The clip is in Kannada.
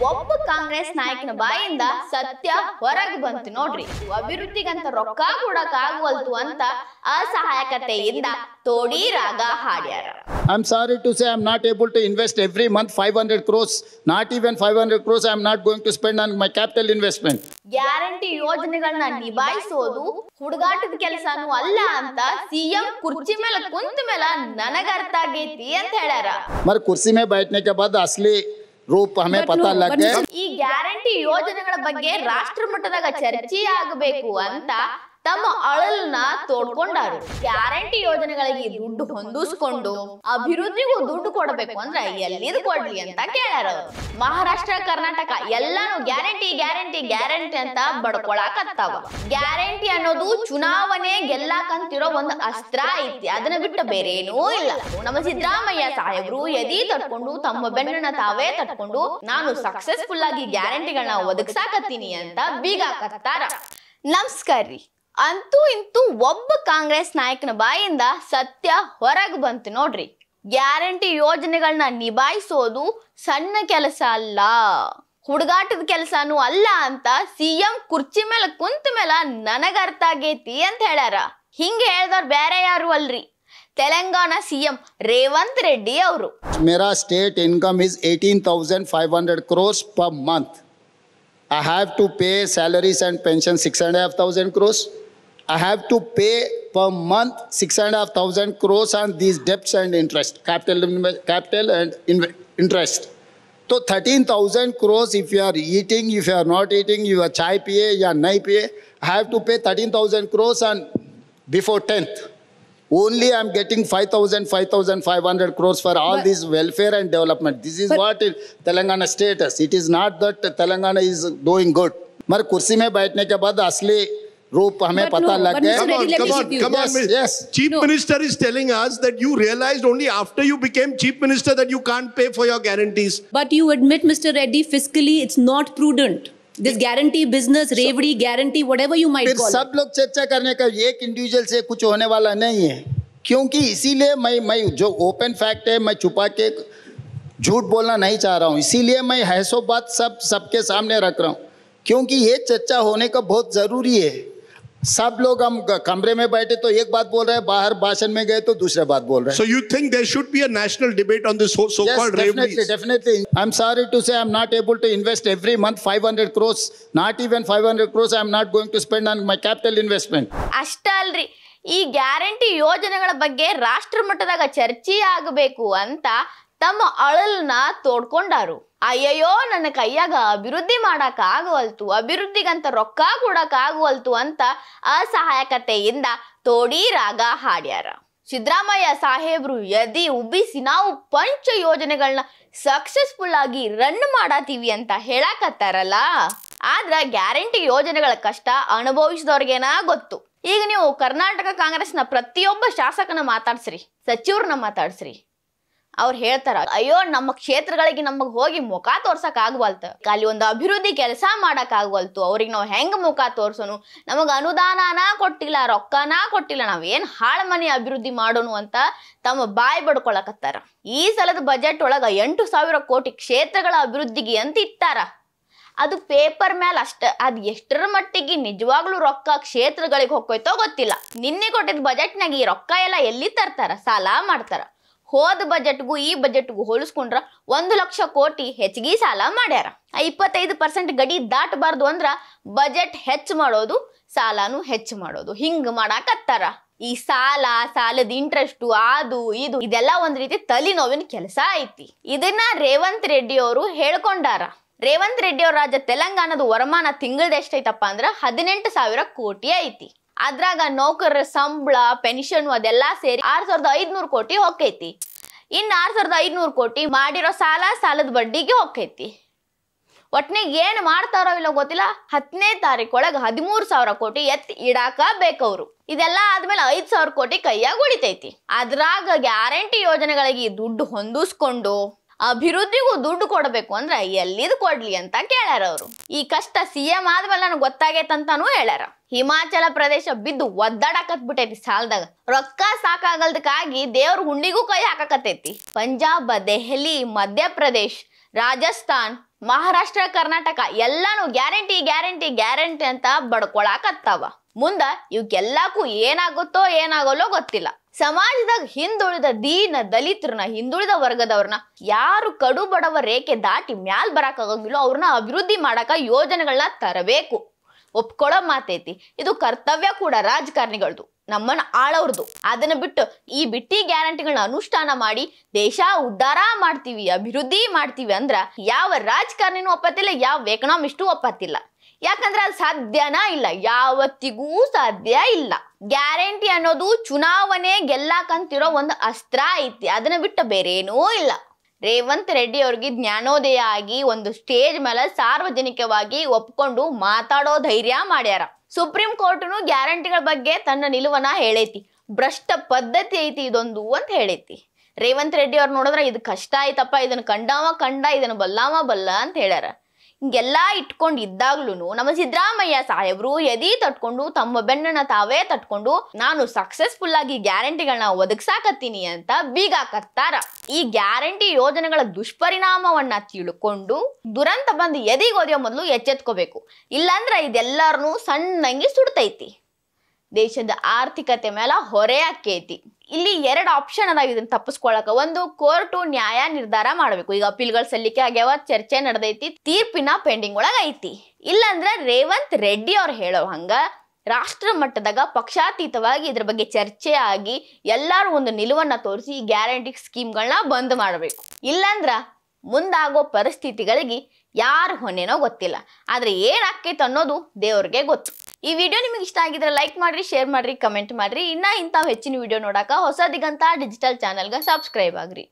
ಒಬ್ಬ ಕಾಂಗ್ರೆಸ್ ನಾಯಕನ ಬಾಯಿಂದ ಸತ್ಯ ಹೊರಗೆ ಬಂತು ನೋಡ್ರಿ. ಅಭಿವೃದ್ಧಿಗಂತ ರೊಕ್ಕ ಕೊಡಕ್ ಆಗವಲ್ತು ಅಂತ ಅಸಹಾಯಕತೆಯಿಂದ ತೋಡಿ ರಾಗ ಹಾಡ್ಯಾರ. I'm sorry to say I'm not able to invest every month 500 crores. Not even 500 crores I'm not going to spend on my capital investment. Guarantee ಯೋಜನೆಗಳನ್ನ ನಿಭಾಯಿಸೋದು ಹುಡುಗಾಟದ ಕೆಲಸನೂ ಅಲ್ಲ ಅಂತ ಸಿಎಂ ಕುರ್ಚಿ ಮೇಲೆ ಕುಂತ ಮೇಲೆ ನನಗ ಅರ್ಥ ಆಗೈತಿ ಅಂತ ಹೇಳ್ಯಾರ. मगर कुर्सी में बैठने के बाद असली रूप हमें पता लग गया. ಈ ಗ್ಯಾರಂಟಿ ಯೋಜನೆಗಳ ಬಗ್ಗೆ ರಾಷ್ಟ್ರ ಮಟ್ಟದಾಗ ಚರ್ಚೆ ಆಗಬೇಕು ಅಂತ ತಮ್ಮ ಅಳಲನ್ನ ತೋಡ್ಕೊಂಡಾರು. ಗ್ಯಾರಂಟಿ ಯೋಜನೆಗಳಿಗೆ ದುಡ್ಡು ಹೊಂದಿಸ್ಕೊಂಡು ಅಭಿವೃದ್ಧಿಗೂ ದುಡ್ಡು ಕೊಡಬೇಕು ಅಂದ್ರೆ ಎಲ್ಲಿದ್ ಕೊಡ್ಲಿ ಅಂತ ಕೇಳ್ಯಾರ. ಮಹಾರಾಷ್ಟ್ರ ಕರ್ನಾಟಕ ಎಲ್ಲಾನು ಗ್ಯಾರಂಟಿ ಗ್ಯಾರಂಟಿ ಗ್ಯಾರಂಟಿ ಅಂತ ಬಡ್ಕೊಳಕತ್ತಾವ. ಗ್ಯಾರಂಟಿ ಅನ್ನೋದು ಚುನಾವಣೆ ಗೆಲ್ಲಾಕಂತಿರೋ ಒಂದು ಅಸ್ತ್ರ ಐತಿ, ಅದನ್ನ ಬಿಟ್ಟ ಬೇರೇನೂ ಇಲ್ಲ. ನಮ್ಮ ಸಿದ್ದರಾಮಯ್ಯ ಸಾಹೇಬ್ರು ಎದಿ ತಟ್ಕೊಂಡು ತಮ್ಮ ಬೆನ್ನನ್ನ ತಾವೇ ತಟ್ಕೊಂಡು ನಾನು ಸಕ್ಸಸ್ಫುಲ್ ಆಗಿ ಗ್ಯಾರಂಟಿಗಳನ್ನ ಒದಗಿಸಾಕತ್ತೀನಿ ಅಂತ ಬೀಗಾಕತ್ತಾರ. ನಮಸ್ಕಾರ ರೀ. ಅಂತೂ ಇಂತೂ ಒಬ್ಬ ಕಾಂಗ್ರೆಸ್ ನಾಯಕನ ಬಾಯಿಂದ ಸತ್ಯ ಹೊರಗೆ ಬಂತು ನೋಡ್ರಿ. ಗ್ಯಾರಂಟಿ ಯೋಜನೆಗಳನ್ನ ನಿಭಾಯಿಸೋದು ಸಣ್ಣ ಕೆಲಸ ಅಲ್ಲ, ಹುಡುಗಾಟದ ಕೆಲಸನೂ ಅಲ್ಲ ಅಂತ ಸಿಎಂ ಕುರ್ಚಿ ಮೇಲೆ ಕುಂತ ಮೇಲೆ ನನಗ ಅರ್ಥ ಆಗೈತಿ ಅಂತ ಹೇಳ್ಯಾರ. ಹಿಂಗೆ ಹೇಳ್ದವ್ರು ಬೇರೆ ಯಾರು ಅಲ್ರಿ, ತೆಲಂಗಾಣ ಸಿಎಂ ರೇವಂತ್ ರೆಡ್ಡಿ ಅವರು. मेरा state income is 18,500 crores per month. I have to pay salaries and pension 6,500 crores. I have to pay per month 6,500 crores on these debts and interest, capital and interest. So 13,000 crores if you are eating, if you are not eating, you are chai piye ya nahi piye, I have to pay 13,000 crores on before 10th. Only I am getting 5,500 crores for all this welfare and development. This is what is Telangana status. It is not that Telangana is doing good. मगर कुर्सी में बैठने के बाद असली रूप हमें पता लग गया. Come on, yes. Chief Minister is telling us that you realized only after you became Chief Minister that you can't pay for your guarantees. But you admit, Mr. Reddy, fiscally it's not prudent. This guarantee business, रेवड़ी guarantee, whatever you might call it. सब लोग चर्चा करने का एक इंडिविजुअल से कुछ होने वाला नहीं है, क्योंकि इसीलिए मैं जो ओपन फैक्ट है मैं छुपा के झूठ बोलना नहीं चाह रहा हूँ. इसीलिए मैं हैसो बात सबके सामने रख रहा हूँ, क्योंकि ये चर्चा होने का बहुत ज़रूरी है. सब लोग हम कमरे में बैठे तो एक बात बोल रहे हैं, बाहर भाषण में गए तो दूसरा बात बोल रहे हैं. So you think there should be a national debate on this so-called Yes, definitely. I'm sorry to say I'm not able to invest every month 500 crores. Not even 500 crores I'm not going to spend on my capital investment. ಅಷ್ಟ ಅಲ್ರಿ, ಈ ಗ್ಯಾರಂಟಿ ಯೋಜನೆಗಳ ಬಗ್ಗೆ ರಾಷ್ಟ್ರ ಮಟ್ಟದಾಗ ಚರ್ಚೆ ಆಗಬೇಕು ಅಂತ ತಮ್ಮ ಅಳಲನ್ನ ತೋಡ್ಕೊಂಡಾರು. ಅಯ್ಯಯ್ಯೋ ನನ್ನ ಕೈಯಾಗ ಅಭಿವೃದ್ಧಿ ಮಾಡಕ್ ಆಗವಲ್ತು, ಅಭಿವೃದ್ಧಿಗಂತ ರೊಕ್ಕ ಕೊಡಕ್ ಆಗವಲ್ತು ಅಂತ ಅಸಹಾಯಕತೆಯಿಂದ ತೋಡಿ ರಾಗ ಹಾಡ್ಯಾರ. ಸಿದ್ದರಾಮಯ್ಯ ಸಾಹೇಬ್ರು ಎದಿ ಉಬ್ಬಿಸಿ ನಾವು ಪಂಚ ಯೋಜನೆಗಳನ್ನ ಸಕ್ಸಸ್ಫುಲ್ ಆಗಿ ರನ್ ಮಾಡಾತೀವಿ ಅಂತ ಹೇಳಕತ್ತಾರಲ್ಲ. ಆದ್ರ ಗ್ಯಾರಂಟಿ ಯೋಜನೆಗಳ ಕಷ್ಟ ಅನುಭವಿಸಿದವ್ರಿಗೇನ ಗೊತ್ತು. ಈಗ ನೀವು ಕರ್ನಾಟಕ ಕಾಂಗ್ರೆಸ್ನ ಪ್ರತಿಯೊಬ್ಬ ಶಾಸಕನ ಮಾತಾಡ್ಸ್ರಿ, ಸಚಿವರನ್ನ ಮಾತಾಡ್ಸ್ರಿ, ಅವ್ರು ಹೇಳ್ತಾರ ಅಯ್ಯೋ ನಮ್ಮ ಕ್ಷೇತ್ರಗಳಿಗೆ ನಮಗ್ ಹೋಗಿ ಮುಖ ತೋರ್ಸಕ್ ಆಗವಲ್ತು, ಅಲ್ಲಿ ಒಂದು ಅಭಿವೃದ್ಧಿ ಕೆಲಸ ಮಾಡಕ್ ಆಗವಲ್ತು, ಅವ್ರಿಗೆ ನಾವು ಹೆಂಗ್ ಮುಖ ತೋರ್ಸೋನು, ನಮಗ್ ಅನುದಾನನ ಕೊಟ್ಟಿಲ್ಲ, ರೊಕ್ಕನ ಕೊಟ್ಟಿಲ್ಲ, ನಾವೇನ್ ಹಾಳ್ ಮನೆ ಅಭಿವೃದ್ಧಿ ಮಾಡೋನು ಅಂತ ತಮ್ಮ ಬಾಯಿ ಬಡ್ಕೊಳಕತ್ತಾರ. ಈ ಸಲದ ಬಜೆಟ್ ಒಳಗ 8,000 ಕೋಟಿ ಕ್ಷೇತ್ರಗಳ ಅಭಿವೃದ್ಧಿಗೆ ಅಂತ ಇಟ್ಟಾರ. ಅದು ಪೇಪರ್ ಮೇಲೆ ಅಷ್ಟ, ಅದ್ ಎಷ್ಟರ ಮಟ್ಟಿಗೆ ನಿಜವಾಗ್ಲೂ ರೊಕ್ಕ ಕ್ಷೇತ್ರಗಳಿಗೆ ಹೋಗ್ಕೋಯ್ತೋ ಗೊತ್ತಿಲ್ಲ. ನಿನ್ನೆ ಕೊಟ್ಟಿದ್ ಬಜೆಟ್ನಾಗ ಈ ರೊಕ್ಕ ಎಲ್ಲ ಎಲ್ಲಿ ತರ್ತಾರ, ಸಾಲ ಮಾಡ್ತಾರ. ಹೋದ ಬಜೆಟ್ಗೂ ಈ ಬಜೆಟ್ಗೂ ಹೋಲಿಸ್ಕೊಂಡ್ರ 1 ಲಕ್ಷ ಕೋಟಿ ಹೆಚ್ಚಿಗೆ ಸಾಲ ಮಾಡ್ಯಾರ. 25% ಗಡಿ ದಾಟಬಾರ್ದು ಅಂದ್ರ ಬಜೆಟ್ ಹೆಚ್ಚು ಮಾಡೋದು, ಸಾಲನು ಹೆಚ್ಚು ಮಾಡೋದು, ಹಿಂಗ್ ಮಾಡಾಕತ್ತಾರ. ಈ ಸಾಲದ ಇಂಟ್ರೆಸ್ಟ್ ಅದು ಇದು ಇದೆಲ್ಲ ಒಂದ್ ರೀತಿ ತಲೆನೋವಿನ ಕೆಲಸ ಐತಿ. ಇದನ್ನ ರೇವಂತ್ ರೆಡ್ಡಿ ಅವರು ಹೇಳ್ಕೊಂಡಾರ. ರೇವಂತ್ ರೆಡ್ಡಿ ಅವ್ರ ರಾಜ್ಯ ತೆಲಂಗಾಣದ ವರಮಾನ ತಿಂಗಳದ ಎಷ್ಟೈತಪ್ಪ ಅಂದ್ರ 18,000 ಕೋಟಿ ಐತಿ. ಅದ್ರಾಗ ನೌಕರರ ಸಂಬಳ, ಪೆನ್ಷನ್ ಅದೆಲ್ಲಾ ಸೇರಿ 6,500 ಕೋಟಿ ಹೋಗೈತಿ. ಇನ್ನು 6,500 ಕೋಟಿ ಮಾಡಿರೋ ಸಾಲದ ಬಡ್ಡಿಗೆ ಹೋಗೈತಿ. ಒಟ್ನಾಗ ಏನ್ ಮಾಡ್ತಾರೋ ಇಲ್ಲ ಗೊತ್ತಿಲ್ಲ. 10ನೇ ತಾರೀಕೊಳಗ 13,000 ಕೋಟಿ ಎತ್ತಿ ಇಡಾಕ ಬೇಕವ್ರು. ಇದೆಲ್ಲ ಆದ್ಮೇಲೆ 5,000 ಕೋಟಿ ಕೈಯಾಗ ಉಳಿತೈತಿ. ಅದ್ರಾಗ ಗ್ಯಾರಂಟಿ ಯೋಜನೆಗಳಿಗೆ ದುಡ್ಡು ಹೊಂದಿಸ್ಕೊಂಡು ಅಭಿವೃದ್ಧಿಗೂ ದುಡ್ಡು ಕೊಡಬೇಕು ಅಂದ್ರೆ ಎಲ್ಲಿದ್ ಕೊಡ್ಲಿ ಅಂತ ಕೇಳ್ಯಾರ ಅವರು. ಈ ಕಷ್ಟ ಸಿಎಂ ಆದ್ಮೇಲೆ ನನಗೆ ಗೊತ್ತಾಗೈತಂತಾನು ಹೇಳ್ಯಾರ. ಹಿಮಾಚಲ ಪ್ರದೇಶ ಬಿದ್ದು ಒದ್ದಾಡಕತ್ ಬಿಟ್ಟೈತಿ ಸಾಲದಾಗ. ರೊಕ್ಕ ಸಾಕಾಗಲ್ದಕ್ಕಾಗಿ ದೇವ್ರ ಹುಂಡಿಗೂ ಕೈ ಹಾಕಕತ್ತೈತಿ. ಪಂಜಾಬ್, ದೆಹಲಿ, ಮಧ್ಯಪ್ರದೇಶ್, ರಾಜಸ್ಥಾನ್, ಮಹಾರಾಷ್ಟ್ರ ಕರ್ನಾಟಕ ಎಲ್ಲಾನು ಗ್ಯಾರಂಟಿ ಗ್ಯಾರಂಟಿ ಗ್ಯಾರಂಟಿ ಅಂತ ಬಡ್ಕೊಳಕತ್ತಾವ. ಮುಂದ ಇವಕ್ಕೆಲ್ಲಾಕು ಏನಾಗುತ್ತೋ ಏನಾಗಲ್ಲೋ ಗೊತ್ತಿಲ್ಲ. ಸಮಾಜದಾಗ ಹಿಂದುಳಿದ ದೀನ ದಲಿತರನ್ನ ಹಿಂದುಳಿದ ವರ್ಗದವ್ರನ್ನ ಯಾರು ಕಡು ಬಡವ ರೇಖೆ ದಾಟಿ ಮ್ಯಾಲ್ ಬರಾಕಾಗಂಗಿಲ್ಲೋ ಅವ್ರನ್ನ ಅಭಿವೃದ್ಧಿ ಮಾಡಾಕ ಯೋಜನೆಗಳನ್ನ ತರಬೇಕು. ಒಪ್ಕೊಳ್ಳೋ ಮಾತೈತಿ, ಇದು ಕರ್ತವ್ಯ ಕೂಡ ರಾಜಕಾರಣಿಗಳದು, ನಮ್ಮನ್ನ ಆಳವ್ರದು. ಅದನ್ನ ಬಿಟ್ಟು ಈ ಬಿಟ್ಟಿ ಗ್ಯಾರಂಟಿಗಳನ್ನ ಅನುಷ್ಠಾನ ಮಾಡಿ ದೇಶ ಉದ್ಧಾರ ಮಾಡ್ತೀವಿ ಅಭಿವೃದ್ಧಿ ಮಾಡ್ತೀವಿ ಅಂದ್ರ ಯಾವ ರಾಜಕಾರಣಿನೂ ಒಪ್ಪತ್ತಿಲ್ಲ, ಯಾವ ಎಕನಾಮಿಸ್ಟು ಒಪ್ಪತ್ತಿಲ್ಲ. ಯಾಕಂದ್ರೆ ಅದು ಸಾಧ್ಯನಾ ಇಲ್ಲ, ಯಾವತ್ತಿಗೂ ಸಾಧ್ಯ ಇಲ್ಲ. ಗ್ಯಾರಂಟಿ ಅನ್ನೋದು ಚುನಾವಣೆ ಗೆಲ್ಲಾಕಂತಿರೋ ಒಂದು ಅಸ್ತ್ರ ಐತಿ, ಅದನ್ನ ಬಿಟ್ಟು ಬೇರೇನೂ ಇಲ್ಲ. ರೇವಂತ್ ರೆಡ್ಡಿ ಅವ್ರಿಗೆ ಜ್ಞಾನೋದಯ ಆಗಿ ಒಂದು ಸ್ಟೇಜ್ ಮೇಲೆ ಸಾರ್ವಜನಿಕವಾಗಿ ಒಪ್ಕೊಂಡು ಮಾತಾಡೋ ಧೈರ್ಯ ಮಾಡ್ಯಾರ. ಸುಪ್ರೀಂ ಕೋರ್ಟ್ನು ಗ್ಯಾರಂಟಿಗಳ ಬಗ್ಗೆ ತನ್ನ ನಿಲುವನ್ನ ಹೇಳೈತಿ. ಭ್ರಷ್ಟ ಪದ್ಧತಿ ಐತಿ ಇದೊಂದು ಅಂತ ಹೇಳೈತಿ. ರೇವಂತ್ ರೆಡ್ಡಿ ಅವ್ರು ನೋಡಿದ್ರೆ ಇದು ಕಷ್ಟ ಆಯ್ತಪ್ಪ, ಇದನ್ನ ಕಂಡ ಇದನ್ನ ಬಲ್ಲ ಅಂತ ಹೇಳ್ಯಾರ. ಹಿಂಗೆಲ್ಲ ಇಟ್ಕೊಂಡಿದ್ದಾಗ್ಲೂ ನಮ್ಮ ಸಿದ್ದರಾಮಯ್ಯ ಸಾಹೇಬ್ರು ಎದಿ ತಟ್ಕೊಂಡು ತಮ್ಮ ಬೆನ್ನನ್ನ ತಾವೇ ತಟ್ಕೊಂಡು ನಾನು ಸಕ್ಸಸ್ಫುಲ್ ಆಗಿ ಗ್ಯಾರಂಟಿಗಳನ್ನ ಒದಗಿಸಾಕತ್ತೀನಿ ಅಂತ ಬೀಗಾಕತ್ತಾರ. ಈ ಗ್ಯಾರಂಟಿ ಯೋಜನೆಗಳ ದುಷ್ಪರಿಣಾಮವನ್ನ ತಿಳ್ಕೊಂಡು ದುರಂತ ಬಂದು ಎದಿಗೋದಿಯೋ ಮೊದಲು ಎಚ್ಚೆತ್ಕೋಬೇಕು. ಇಲ್ಲಾಂದ್ರೆ ಇದೆಲ್ಲರನ್ನೂ ಸಣ್ಣಂಗಿ ಸುಡ್ತೈತಿ, ದೇಶದ ಆರ್ಥಿಕತೆ ಮೇಲೆ ಹೊರೆ ಆಕೈತಿ. ಇಲ್ಲಿ 2 ಆಪ್ಷನ್ ಅದಾವ ಇದನ್ನ ತಪ್ಪಿಸ್ಕೊಳಕ. ಒಂದು, ಕೋರ್ಟು ನ್ಯಾಯ ನಿರ್ಧಾರ ಮಾಡಬೇಕು. ಈಗ ಅಪೀಲ್ಗಳು ಸಲ್ಲಿಕೆ ಆಗ್ಯಾವ, ಚರ್ಚೆ ನಡೆದೈತಿ, ತೀರ್ಪಿನ ಪೆಂಡಿಂಗ್ ಒಳಗ ಐತಿ. ಇಲ್ಲಾಂದ್ರ ರೇವಂತ್ ರೆಡ್ಡಿ ಅವ್ರು ಹೇಳೋ ಹಂಗ ರಾಷ್ಟ್ರ ಮಟ್ಟದಾಗ ಪಕ್ಷಾತೀತವಾಗಿ ಇದ್ರ ಬಗ್ಗೆ ಚರ್ಚೆ ಆಗಿ ಎಲ್ಲಾರು ಒಂದು ನಿಲುವನ್ನ ತೋರಿಸಿ ಈ ಗ್ಯಾರಂಟಿ ಸ್ಕೀಮ್ಗಳನ್ನ ಬಂದ್ ಮಾಡಬೇಕು. ಇಲ್ಲಾಂದ್ರ ಮುಂದಾಗೋ ಪರಿಸ್ಥಿತಿಗಳಿಗೆ ಯಾರು ಹೊಣೆನೋ ಗೊತ್ತಿಲ್ಲ, ಆದ್ರೆ ಏನಾಕೈತೆ ಅನ್ನೋದು ದೇವ್ರಿಗೆ ಗೊತ್ತು. ಈ ವಿಡಿಯೋ ನಿಮಗೆ ಇಷ್ಟ ಆಗಿದ್ರೆ ಲೈಕ್ ಮಾಡ್ರಿ, ಶೇರ್ ಮಾಡ್ರಿ, ಕಮೆಂಟ್ ಮಾಡ್ರಿ. ಇನ್ನ ಇಂಥ ಹೆಚ್ಚಿನ ವಿಡಿಯೋ ನೋಡಾಕ ಹೊಸ ದಿಗಂತ ಡಿಜಿಟಲ್ ಚಾನೆಲ್ಗೆ ಸಬ್ಸ್ಕ್ರೈಬ್ ಆಗ್ರಿ.